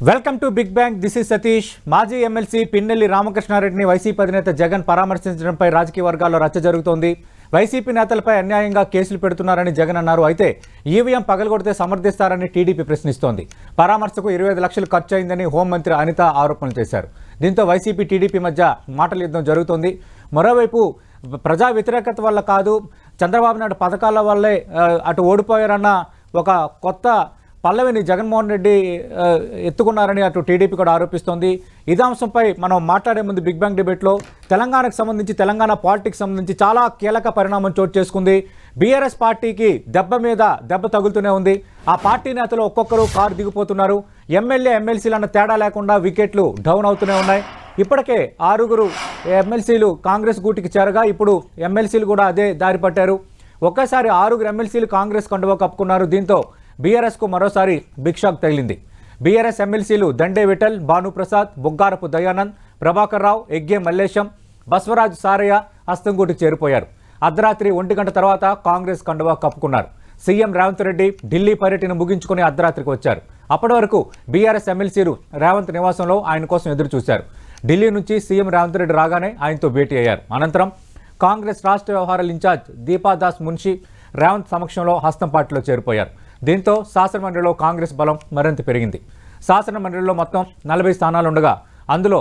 Welcome to big bang. This is Satish. మాజీ MLC Pinnelli రామకృష్ణారెడ్డిని YCP అధినేత జగన్ పరామర్శించడంపై రాజకీయ వర్గాల్లో రచ్చ జరుగుతోంది. వైసీపీ నేతలపై అన్యాయంగా కేసులు పెడుతున్నారని జగన్ అన్నారు. అయితే ఈవీఎం పగలగొడితే సమర్థిస్తారని టీడీపీ ప్రశ్నిస్తోంది. పరామర్శకు 25 లక్షలు ఖర్చు అయిందని హోంమంత్రి అనిత ఆరోపణలు చేశారు. దీంతో వైసీపీ టీడీపీ మధ్య మాటల యుద్ధం జరుగుతోంది. మరోవైపు ప్రజా వ్యతిరేకత వల్ల కాదు, చంద్రబాబు నాయుడు పథకాల వల్లే అటు ఓడిపోయారన్న ఒక కొత్త పల్లవిని జగన్మోహన్ రెడ్డి ఎత్తుకున్నారని అటు టీడీపీ కూడా ఆరోపిస్తోంది. ఇదే అంశంపై మనం మాట్లాడే ముందు బిగ్ బ్యాంగ్ డిబేట్లో తెలంగాణకు సంబంధించి, తెలంగాణ పాలిటిక్స్ సంబంధించి చాలా కీలక పరిణామం చోటు చేసుకుంది. బీఆర్ఎస్ పార్టీకి దెబ్బ మీద దెబ్బ తగులుతూనే ఉంది. ఆ పార్టీ నేతలు ఒక్కొక్కరు కారు దిగిపోతున్నారు. ఎమ్మెల్యే ఎమ్మెల్సీలు అన్న తేడా లేకుండా వికెట్లు డౌన్ అవుతూనే ఉన్నాయి. ఇప్పటికే 6 ఎమ్మెల్సీలు కాంగ్రెస్ గూటికి చేరగా ఇప్పుడు ఎమ్మెల్సీలు కూడా అదే దారి పట్టారు. ఒక్కసారి 6 ఎమ్మెల్సీలు కాంగ్రెస్ కండువా కప్పుకున్నారు. దీంతో బీఆర్ఎస్కు మరోసారి బిగ్ షాక్ తగిలింది. బీఆర్ఎస్ ఎమ్మెల్సీలు దండే విఠల్, భానుప్రసాద్, బుగ్గారపు దయానంద్, ప్రభాకర్ రావు, ఎగ్గే మల్లేశం, బస్వరాజు సారయ్య హస్తంగూటికి చేరిపోయారు. అర్ధరాత్రి 1 గంట తర్వాత కాంగ్రెస్ కండువా కప్పుకున్నారు. సీఎం రేవంత్ రెడ్డి ఢిల్లీ పర్యటన ముగించుకుని అర్ధరాత్రికి వచ్చారు. అప్పటి వరకు బీఆర్ఎస్ ఎమ్మెల్సీలు రేవంత్ నివాసంలో ఆయన కోసం ఎదురు చూశారు. ఢిల్లీ నుంచి సీఎం రేవంత్ రెడ్డి రాగానే ఆయనతో భేటీ అయ్యారు. అనంతరం కాంగ్రెస్ రాష్ట్ర వ్యవహారాల ఇన్ఛార్జ్ దీపాదాస్ మున్షి రేవంత్ సమక్షంలో హస్తం పార్టీలో చేరిపోయారు. దీంతో శాసనమండలిలో కాంగ్రెస్ బలం మరింత పెరిగింది. శాసనమండలిలో మొత్తం 40 స్థానాలు ఉండగా అందులో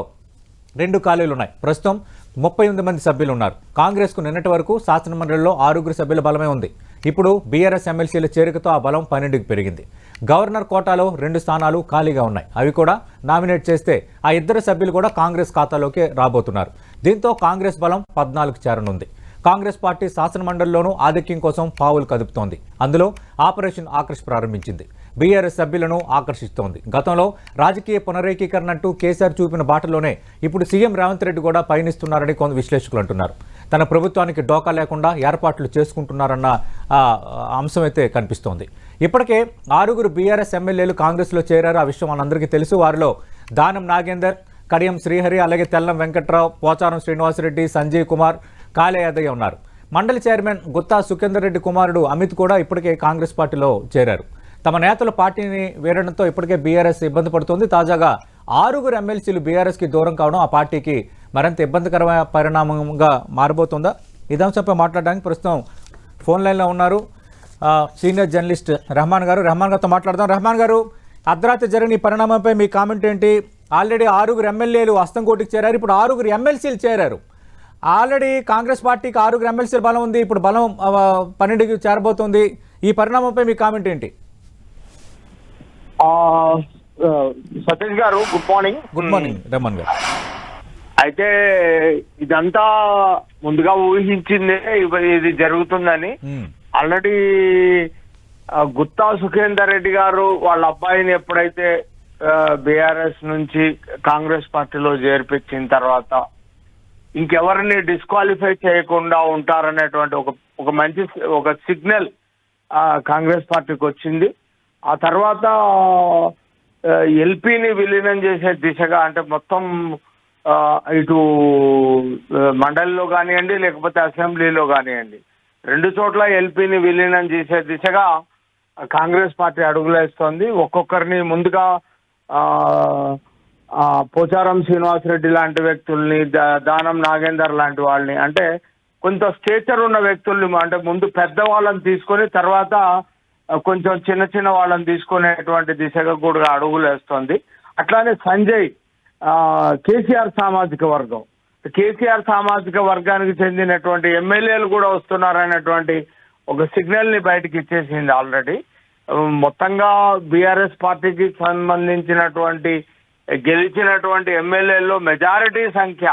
2 ఖాళీలు ఉన్నాయి. ప్రస్తుతం 38 మంది సభ్యులు ఉన్నారు. కాంగ్రెస్కు నిన్నటి వరకు శాసనమండలిలో 6 సభ్యుల బలమే ఉంది. ఇప్పుడు బీఆర్ఎస్ ఎమ్మెల్సీల చేరికతో ఆ బలం 12కి పెరిగింది. గవర్నర్ కోటాలో 2 స్థానాలు ఖాళీగా ఉన్నాయి. అవి కూడా నామినేట్ చేస్తే ఆ 2 సభ్యులు కూడా కాంగ్రెస్ ఖాతాలోకి రాబోతున్నారు. దీంతో కాంగ్రెస్ బలం 14కి చేరనుంది. కాంగ్రెస్ పార్టీ శాసనమండలిలోనూ ఆధిక్యం కోసం పావులు కదుపుతోంది. అందులో ఆపరేషన్ ఆకర్ష్ ప్రారంభించింది. బీఆర్ఎస్ సభ్యులను ఆకర్షిస్తోంది. గతంలో రాజకీయ పునరేకీకరణ అంటూ కేసీఆర్ చూపిన బాటలోనే ఇప్పుడు సీఎం రేవంత్ రెడ్డి కూడా పయనిస్తున్నారని కొంత విశ్లేషకులు అంటున్నారు. తన ప్రభుత్వానికి డోకా లేకుండా ఏర్పాట్లు చేసుకుంటున్నారన్న అంశం అయితే కనిపిస్తోంది. ఇప్పటికే 6 బీఆర్ఎస్ ఎమ్మెల్యేలు కాంగ్రెస్లో చేరారు. ఆ విషయం మనందరికీ తెలుసు. వారిలో దానం నాగేందర్, కడియం శ్రీహరి, అలాగే తెల్లం వెంకట్రావు, పోచారం శ్రీనివాసరెడ్డి, సంజయ్ కుమార్, కాళే యాదయ్య ఉన్నారు. మండలి చైర్మన్ గుత్తా సుఖేందర్ రెడ్డి కుమారుడు అమిత్ కూడా ఇప్పటికే కాంగ్రెస్ పార్టీలో చేరారు. తమ నేతలు పార్టీని వేరడంతో ఇప్పటికే బీఆర్ఎస్ ఇబ్బంది పడుతోంది. తాజాగా 6 ఎమ్మెల్సీలు బీఆర్ఎస్కి దూరం కావడం ఆ పార్టీకి మరింత ఇబ్బందికరమైన పరిణామంగా మారబోతుందా? ఇదే అంశంపై మాట్లాడడానికి ప్రస్తుతం ఫోన్ లైన్లో ఉన్నారు సీనియర్ జర్నలిస్ట్ రెహమాన్ గారు. రెహమాన్ గారితో మాట్లాడదాం. రెహమాన్ గారు, అర్ధరాత్రి జరిగిన ఈ పరిణామంపై మీ కామెంట్ ఏంటి? ఆల్రెడీ 6 ఎమ్మెల్యేలు హస్తంకోటికి చేరారు. ఇప్పుడు 6 ఎమ్మెల్సీలు చేరారు. ఆల్రెడీ కాంగ్రెస్ పార్టీకి 6 ఎమ్మెల్సీల బలం ఉంది. ఇప్పుడు బలం 12కి చేరబోతోంది. ఈ పరిణామంపై మీ కామెంట్ ఏంటి? సతీష్ గారు, good morning. Good morning Raman గారు. అయితే ఇదంతా ముందుగా ఊహించిందే ఇది జరుగుతుందని. ఆల్రెడీ గుత్తా సుఖేందర్ రెడ్డి గారు వాళ్ళ అబ్బాయిని ఎప్పుడైతే బీఆర్ఎస్ నుంచి కాంగ్రెస్ పార్టీలో చేర్పించిన తర్వాత ఇంకెవరిని డిస్క్వాలిఫై చేయకుండా ఉంటారనేటువంటి ఒక మంచి సిగ్నల్ కాంగ్రెస్ పార్టీకి వచ్చింది. ఆ తర్వాత ఎల్పీని విలీనం చేసే దిశగా, అంటే మొత్తం ఇటు మండలిలో కానివ్వండి, లేకపోతే అసెంబ్లీలో కానివ్వండి, 2 చోట్ల ఎల్పీని విలీనం చేసే దిశగా కాంగ్రెస్ పార్టీ అడుగులేస్తోంది. ఒక్కొక్కరిని ముందుగా పోచారం శ్రీనివాసరెడ్డి లాంటి వ్యక్తుల్ని, దానం నాగేందర్ లాంటి వాళ్ళని, అంటే కొంత స్టేచర్ ఉన్న వ్యక్తుల్ని, అంటే ముందు పెద్ద వాళ్ళని తీసుకొని తర్వాత కొంచెం చిన్న వాళ్ళని తీసుకునేటువంటి దిశగా కూడా అడుగులు వేస్తోంది. అట్లానే సంజయ్ కేసీఆర్ సామాజిక వర్గానికి చెందినటువంటి ఎమ్మెల్యేలు కూడా వస్తున్నారనేటువంటి ఒక సిగ్నల్ ని బయటకు ఇచ్చేసింది ఆల్రెడీ. మొత్తంగా బీఆర్ఎస్ పార్టీకి సంబంధించినటువంటి గెలిచినటువంటి ఎమ్మెల్యేల్లో మెజారిటీ సంఖ్య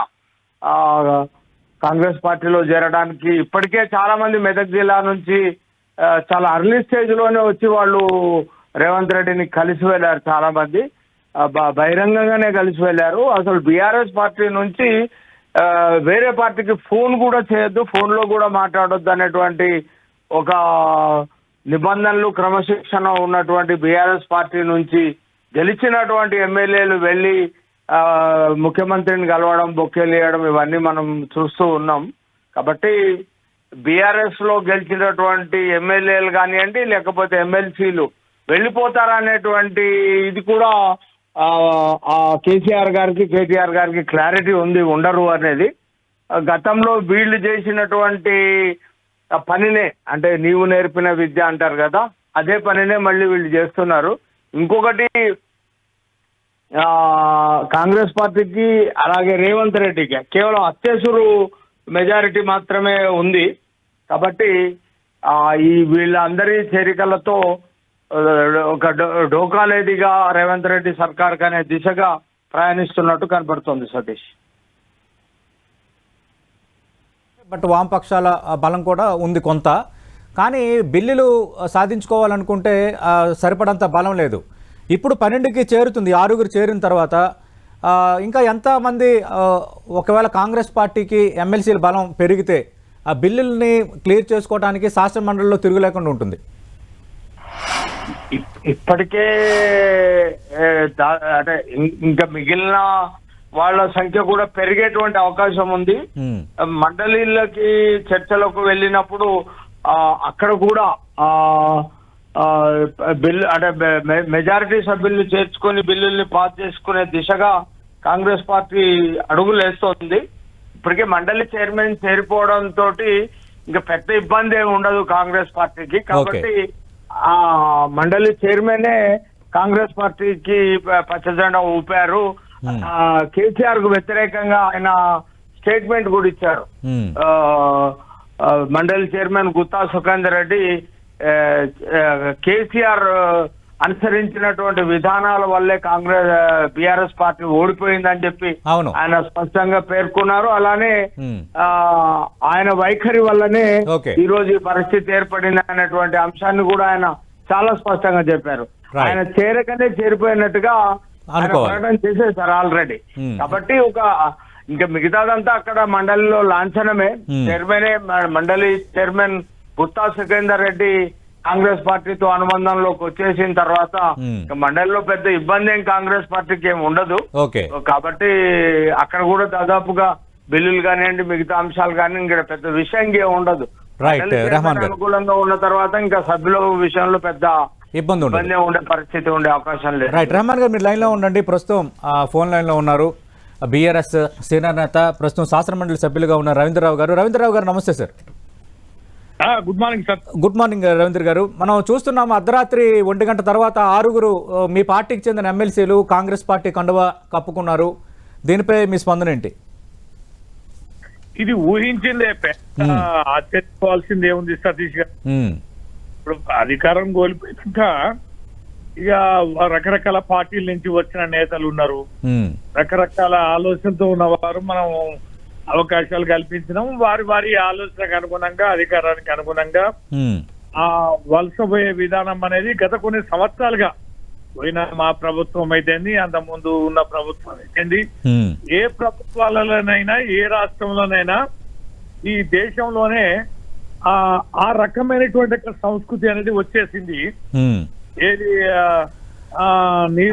కాంగ్రెస్ పార్టీలో చేరడానికి ఇప్పటికే చాలా మంది మెదక్ జిల్లా నుంచి చాలా అర్లీ స్టేజ్ లోనే వచ్చి వాళ్ళు రేవంత్ రెడ్డిని కలిసి వెళ్ళారు. చాలా మంది బహిరంగంగానే కలిసి వెళ్ళారు. అసలు బీఆర్ఎస్ పార్టీ నుంచి వేరే పార్టీకి ఫోన్ కూడా చేయొద్దు, ఫోన్లో కూడా మాట్లాడొద్దు అనేటువంటి ఒక నిబంధనలు, క్రమశిక్షణ ఉన్నటువంటి బీఆర్ఎస్ పార్టీ నుంచి గెలిచినటువంటి ఎమ్మెల్యేలు వెళ్ళి ముఖ్యమంత్రిని కలవడం, బొక్కేలు వేయడం, ఇవన్నీ మనం చూస్తూ ఉన్నాం. కాబట్టి బీఆర్ఎస్ లో గెలిచినటువంటి ఎమ్మెల్యేలు కానివ్వండి, లేకపోతే ఎమ్మెల్సీలు వెళ్ళిపోతారనేటువంటి ఇది కూడా ఆ కేటీఆర్ గారికి క్లారిటీ ఉంది ఉండరు అనేది. గతంలో వీళ్ళు చేసినటువంటి పనినే, అంటే నీవు నేర్పిన విద్య అంటారు కదా, అదే పనినే మళ్ళీ వీళ్ళు చేస్తున్నారు. ఇంకొకటి కాంగ్రెస్ పార్టీకి అలాగే రేవంత్ రెడ్డికి కేవలం అత్యవసరు మెజారిటీ మాత్రమే ఉంది. కాబట్టి ఈ వీళ్ళందరి చేరికలతో ఒక డోకాలేదిగా రేవంత్ రెడ్డి సర్కార్ అనే దిశగా ప్రయాణిస్తున్నట్టు కనబడుతోంది సతీష్. బట్ వామపక్షాల బలం కూడా ఉంది కొంత, కానీ బిల్లులు సాధించుకోవాలనుకుంటే సరిపడంత బలం లేదు. ఇప్పుడు 12కి చేరుతుంది, 6 చేరిన తర్వాత ఇంకా ఎంతమంది ఒకవేళ కాంగ్రెస్ పార్టీకి ఎమ్మెల్సీల బలం పెరిగితే ఆ బిల్లుల్ని క్లియర్ చేసుకోవడానికి శాసనమండలిలో తిరుగులేకుండా ఉంటుంది? ఇప్పటికే అంటే ఇంకా మిగిలిన వాళ్ళ సంఖ్య కూడా పెరిగేటువంటి అవకాశం ఉంది. మండలిలకి చర్చలకు వెళ్ళినప్పుడు అక్కడ కూడా బిల్లు అంటే మెజారిటీ సభ్యుల్ని చేర్చుకొని బిల్లుల్ని పాస్ చేసుకునే దిశగా కాంగ్రెస్ పార్టీ అడుగులు వేస్తోంది. ఇప్పటికే మండలి చైర్మన్ చేరిపోవడం తోటి ఇంకా పెద్ద ఇబ్బంది ఏమి ఉండదు కాంగ్రెస్ పార్టీకి. కాబట్టి ఆ మండలి చైర్మనే కాంగ్రెస్ పార్టీకి పచ్చజెండా ఊపారు. కేసీఆర్ కు వ్యతిరేకంగా ఆయన స్టేట్మెంట్ కూడా ఇచ్చారు. మండలి చైర్మన్ గుత్తా సుఖేందర్ రెడ్డి కేసీఆర్ అనుసరించినటువంటి విధానాల వల్లే బీఆర్ఎస్ పార్టీ ఓడిపోయిందని చెప్పి ఆయన స్పష్టంగా పేర్కొన్నారు. అలానే ఆయన వైఖరి వల్లనే ఈ రోజు ఈ పరిస్థితి ఏర్పడింది అనేటువంటి అంశాన్ని కూడా ఆయన చాలా స్పష్టంగా చెప్పారు. ఆయన చేరకనే చేరిపోయినట్టుగా ప్రకటన చేసేసారు ఆల్రెడీ. కాబట్టి ఇంకా మిగతాదంతా అక్కడ మండలిలో లాంఛనమే. చైర్మనే మండలి చైర్మన్ గుత్తా సుఖేందర్ రెడ్డి కాంగ్రెస్ పార్టీతో అనుబంధంలోకి వచ్చేసిన తర్వాత మండలిలో పెద్ద ఇబ్బంది ఏం కాంగ్రెస్ పార్టీకి ఏమి ఉండదు. కాబట్టి అక్కడ కూడా దాదాపుగా బిల్లులు కానివ్వండి, మిగతా అంశాలు కానీ ఇంకా పెద్ద విషయం ఏమి ఉండదు. అనుకూలంగా ఉన్న తర్వాత ఇంకా సభ్యుల విషయంలో పెద్ద ఇబ్బంది ఉండే పరిస్థితి ఉండే అవకాశం లేదు. రైట్, రెహమాన్ గారు మీరు లైన్ లో ఉండండి. ప్రస్తుతం ఫోన్ లైన్ లో ఉన్నారు బీఆర్ఎస్ సీనియర్ నేత, ప్రస్తుతం శాసనమండలి సభ్యులుగా ఉన్న రవీంద్రరావు గారు. రవీంద్రరావు గారు నమస్తే sir. Good morning sir. Good morning Ravindra గారు. మనం చూస్తున్నాము అర్ధరాత్రి 1 గంట తర్వాత 6 మీ పార్టీకి చెందిన ఎమ్మెల్సీలు కాంగ్రెస్ పార్టీ కండువా కప్పుకున్నారు. దీనిపై మీ స్పందన ఏంటి? ఇది ఊహించిందే, ఆశ్చర్యపోవాల్సింది ఏముంది సతీష్ గారు. ఇప్పుడు అధికారం కోల్పోయాక ఇక రకరకాల పార్టీల నుంచి వచ్చిన నేతలు ఉన్నారు, రకరకాల ఆలోచనతో ఉన్నవారు. మనం అవకాశాలు కల్పించినాం. వారి ఆలోచనకు అనుగుణంగా, అధికారానికి అనుగుణంగా ఆ వలస పోయే విధానం అనేది గత కొన్ని సంవత్సరాలుగా పోయిన మా ప్రభుత్వం అయితేంది, అంత ముందు ఉన్న ప్రభుత్వం అయితేంది, ఏ ప్రభుత్వాలలోనైనా ఏ రాష్ట్రంలోనైనా ఈ దేశంలోనే ఆ రకమైనటువంటి సంస్కృతి అనేది వచ్చేసింది. ఏది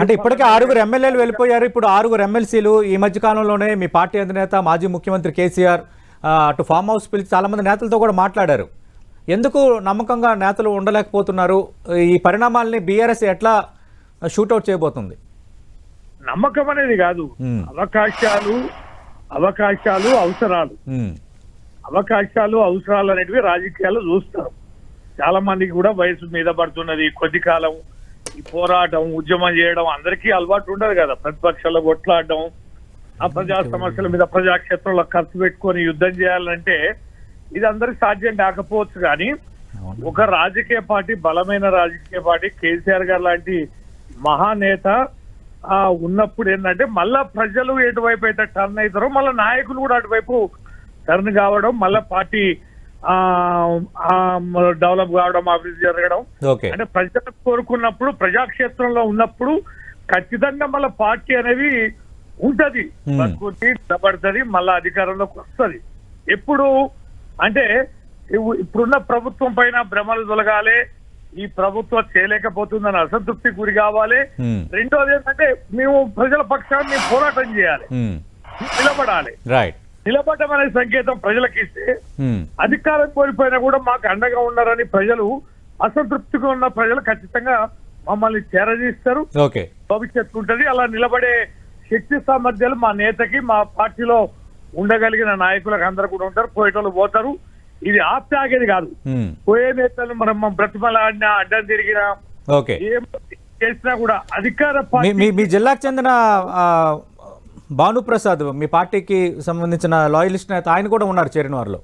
అంటే ఇప్పటికే 6 ఎమ్మెల్యేలు వెళ్ళిపోయారు, ఇప్పుడు 6 ఎమ్మెల్సీలు. ఈ మధ్య కాలంలోనే మీ పార్టీ అధినేత మాజీ ముఖ్యమంత్రి కేసీఆర్ అటు ఫామ్ హౌస్ పిలిచి చాలా మంది నేతలతో కూడా మాట్లాడారు. ఎందుకు నమ్మకంగా నేతలు ఉండలేకపోతున్నారు? ఈ పరిణామాలని బీఆర్ఎస్ ఎట్లా షూట్అవుట్ చేయబోతుంది? నమ్మకం అనేది కాదు, అవకాశాలు అవసరాలు అనేటివి రాజకీయాలు చూస్తారు. చాలా మందికి కూడా వయసు మీద పడుతున్నది. కొద్ది కాలం ఈ పోరాటం, ఉద్యమం చేయడం అందరికీ అలవాటు ఉండదు కదా. ప్రతిపక్షాల్లో కొట్లాడడం, ఆ ప్రజా సమస్యల మీద ప్రజాక్షేత్రంలో ఖర్చు పెట్టుకొని యుద్ధం చేయాలంటే ఇది అందరికి సాధ్యం కాకపోవచ్చు. కానీ ఒక రాజకీయ పార్టీ, బలమైన రాజకీయ పార్టీ, కేసీఆర్ గారు లాంటి మహానేత ఉన్నప్పుడు ఏంటంటే మళ్ళా ప్రజలు ఎటువైపు అయితే టర్న్ అవుతారో మళ్ళీ నాయకులు కూడా అటువైపు టర్న్ కావడం, మళ్ళా పార్టీ డెవలప్ కావడం, అభివృద్ధి జరగడం. అంటే ప్రజలు కోరుకున్నప్పుడు, ప్రజాక్షేత్రంలో ఉన్నప్పుడు ఖచ్చితంగా మళ్ళీ పార్టీ అనేది ఉంటది, నిలబడుతుంది, మళ్ళా అధికారంలోకి వస్తుంది. ఎప్పుడు అంటే ఇప్పుడున్న ప్రభుత్వం పైన భ్రమలు తొలగాలి, ఈ ప్రభుత్వం చేయలేకపోతుందని అసంతృప్తి గురి కావాలి. రెండోది ఏంటంటే మేము ప్రజల పక్షాన్ని పోరాటం చేయాలి, నిలబడాలి. నిలబడడం అనే సంకేతం ప్రజలకు ఇస్తే అధికారం కోల్పోయినా కూడా మాకు అండగా ఉన్నారని ప్రజలు, అసంతృప్తిగా ఉన్న ప్రజలు ఖచ్చితంగా మమ్మల్ని చేరదీస్తారు, ఓకే భవిష్యత్తు ఉంటుంది. అలా నిలబడే శక్తి సామర్థ్యాలు మా నేతకి, మా పార్టీలో ఉండగలిగిన నాయకులకు అందరూ కూడా ఉంటారు. పోయేటోళ్ళు పోతారు. ఇది ఆప్తే ఆగేది కాదు. పోయే నేతలు మనం బ్రతిమలాడినా, అడ్డం తిరిగినా, ఓకే ఏం చేసినా కూడా అధికార మీ పార్టీ మీ- మీ జిల్లాకు చెందిన భానుప్రసాద్ మీ పార్టీకి సంబంధించిన లాయలిస్ట్ నేత ఆయన కూడా ఉన్నారు చేరిన వారిలో.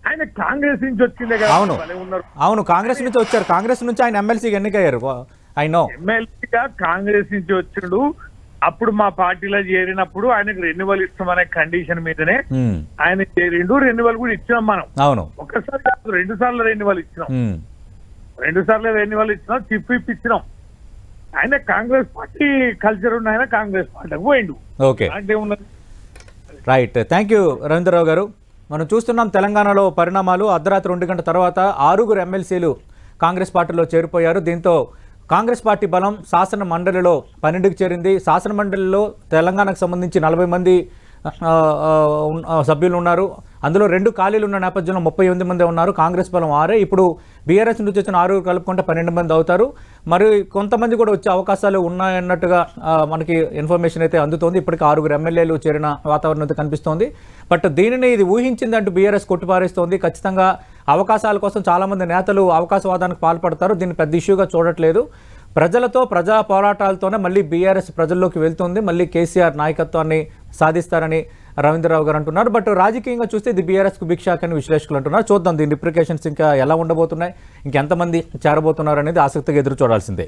ఆయన కాంగ్రెస్ నుంచి వచ్చిందే కదా. అవును. భలే ఉన్నారు. అవును, కాంగ్రెస్ నుంచి వచ్చారు. కాంగ్రెస్ నుంచి ఆయన ఎమ్మెల్సీకి ఎన్నికయ్యారు. I know. ఎమ్మెల్యేగా కాంగ్రెస్ నుంచి వచ్చిండు. అప్పుడు మా పార్టీలో చేరినప్పుడు ఆయనకు రెన్యువల్ ఇస్తామనే కండిషన్ మీదనే ఆయన చేరిండు. రెన్యువల్ కూడా ఇచ్చినాం మనం. అవును. ఒకసారి కాదు, 2 సార్లు రెన్యువల్ ఇచ్చినాం. 2 సార్లు రెన్యువల్ ఇచ్చినాం, చిప్ ఇప్పించినాం. ఆయన కాంగ్రెస్ పార్టీ కల్చర్ ఉన్న ఆయన కాంగ్రెస్ పార్టీకి పోయిండు. ఓకే అంటే ఉన్నది. రైట్, థ్యాంక్ యూ రవీంద్రరావు గారు. మనం చూస్తున్నాం తెలంగాణలో పరిణామాలు. అర్ధరాత్రి 2 గంటల తర్వాత 6 ఎమ్మెల్సీలు కాంగ్రెస్ పార్టీలో చేరిపోయారు. దీంతో కాంగ్రెస్ పార్టీ బలం శాసన మండలిలో 12కి చేరింది. శాసన మండలిలో తెలంగాణకు సంబంధించి 40 మంది సభ్యులు ఉన్నారు. అందులో 2 ఖాళీలు ఉన్న నేపథ్యంలో 38 మంది ఉన్నారు. కాంగ్రెస్ బలం 6. ఇప్పుడు బీఆర్ఎస్ నుంచి వచ్చిన 6 కలుపుకుంటే 12 మంది అవుతారు. మరి కొంతమంది కూడా వచ్చే అవకాశాలు ఉన్నాయన్నట్టుగా మనకి ఇన్ఫర్మేషన్ అయితే అందుతోంది. ఇప్పటికి 6 ఎమ్మెల్యేలు చేరిన వాతావరణం అయితే కనిపిస్తోంది. బట్ దీనిని ఇది ఊహించిందంటూ బీఆర్ఎస్ కొట్టిపారేస్తోంది. ఖచ్చితంగా అవకాశాల కోసం చాలామంది నేతలు అవకాశవాదానికి పాల్పడతారు. దీన్ని పెద్ద ఇష్యూగా చూడట్లేదు. ప్రజలతో, ప్రజా పోరాటాలతోనే మళ్ళీ బీఆర్ఎస్ ప్రజల్లోకి వెళ్తుంది. మళ్ళీ కేసీఆర్ నాయకత్వాన్ని సాధిస్తారని రవీంద్రరావు గారు అంటున్నారు. బట్ రాజకీయంగా చూస్తే ఇది బీఆర్ఎస్కు బిగ్ షాక్ అని విశ్లేషకులు అంటున్నారు. చూద్దాం దీని రిప్రికేషన్స్ ఇంకా ఎలా ఉండబోతున్నాయి, ఇంకెంతమంది చేరబోతున్నారు అనేది ఆసక్తిగా ఎదురు చూడాల్సిందే.